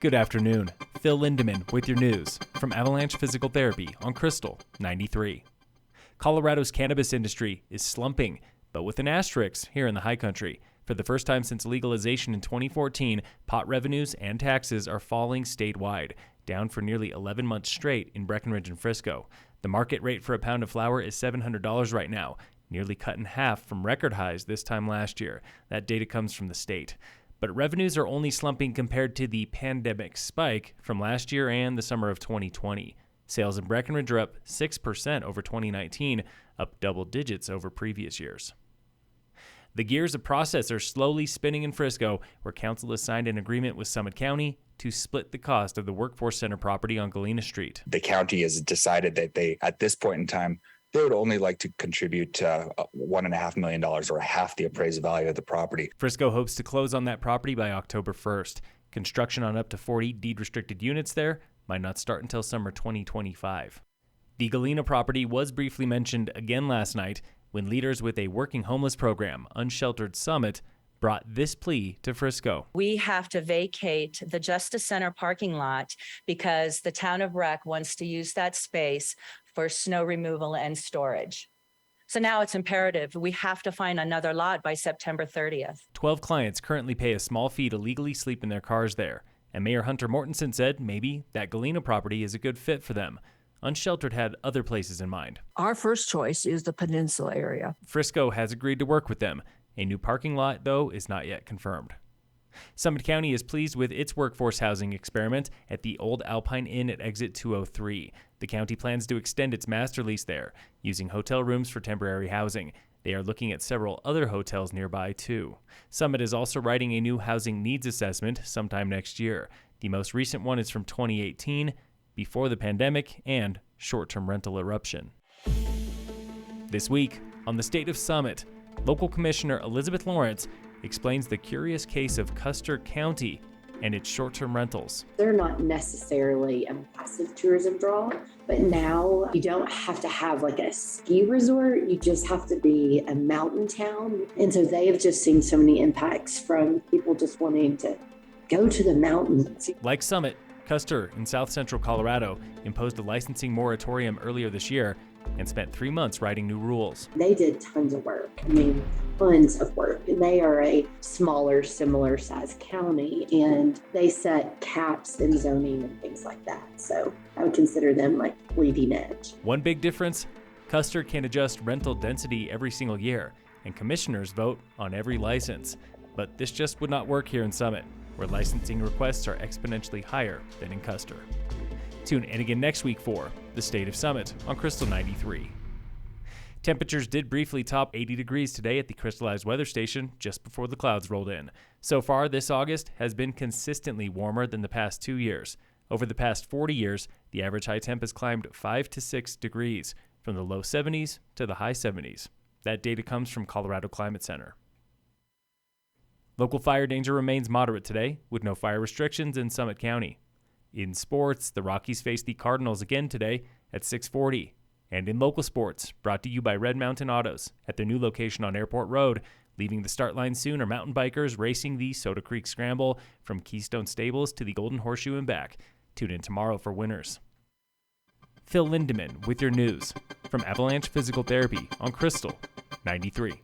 Good afternoon. Phil Lindeman with your news from Avalanche Physical Therapy on Krystal 93. Colorado's cannabis industry is slumping, but with an asterisk here in the high country. For the first time since legalization in 2014, pot revenues and taxes are falling statewide, down for nearly 11 months straight in Breckenridge and Frisco. The market rate for a pound of flower is $700 right now, nearly cut in half from record highs this time last year. That data comes from the state. But revenues are only slumping compared to the pandemic spike from last year and the summer of 2020. Sales in Breckenridge are up 6% over 2019, up double digits over previous years. The gears of process are slowly spinning in Frisco, where council has signed an agreement with Summit County to split the cost of the Workforce Center property on Galena Street. The county has decided that they, at this point in time, they would only like to contribute $1.5 million, or half the appraised value of the property. Frisco hopes to close on that property by October 1st. Construction on up to 40 deed-restricted units there might not start until summer 2025. The Galena property was briefly mentioned again last night when leaders with a working homeless program, Unsheltered Summit, brought this plea to Frisco. We have to vacate the Justice Center parking lot because the town of Rec wants to use that space for snow removal and storage. So now it's imperative. We have to find another lot by September 30th. 12 clients currently pay a small fee to legally sleep in their cars there. And Mayor Hunter Mortensen said maybe that Galena property is a good fit for them. Unsheltered had other places in mind. Our first choice is the peninsula area. Frisco has agreed to work with them. A new parking lot, though, is not yet confirmed. Summit County is pleased with its workforce housing experiment at the Old Alpine Inn at Exit 203. The county plans to extend its master lease there, using hotel rooms for temporary housing. They are looking at several other hotels nearby, too. Summit is also writing a new housing needs assessment sometime next year. The most recent one is from 2018, before the pandemic and short-term rental eruption. This week, on the State of Summit, local Commissioner Elizabeth Lawrence explains the curious case of Custer County and its short-term rentals. They're not necessarily a massive tourism draw, but now you don't have to have like a ski resort. You just have to be a mountain town. And so they have just seen so many impacts from people just wanting to go to the mountains. Like Summit, Custer in south central Colorado imposed a licensing moratorium earlier this year and spent 3 months writing new rules. They did tons of work. Tons of work. And they are a smaller, similar size county, and they set caps and zoning and things like that. So I would consider them like leading edge. One big difference, Custer can adjust rental density every single year, and commissioners vote on every license. But this just would not work here in Summit, where licensing requests are exponentially higher than in Custer. Tune in again next week for the State of Summit on Krystal 93. Temperatures did briefly top 80 degrees today at the crystallized weather station just before the clouds rolled in. So far, this August has been consistently warmer than the past 2 years. Over the past 40 years, the average high temp has climbed 5 to 6 degrees, from the low 70s to the high 70s. That data comes from Colorado Climate Center. Local fire danger remains moderate today, with no fire restrictions in Summit County. In sports, the Rockies face the Cardinals again today at 6:40. And in local sports, brought to you by Red Mountain Autos at their new location on Airport Road. Leaving the start line soon are mountain bikers racing the Soda Creek Scramble from Keystone Stables to the Golden Horseshoe and back. Tune in tomorrow for winners. Phil Lindeman with your news from Avalanche Physical Therapy on Krystal 93.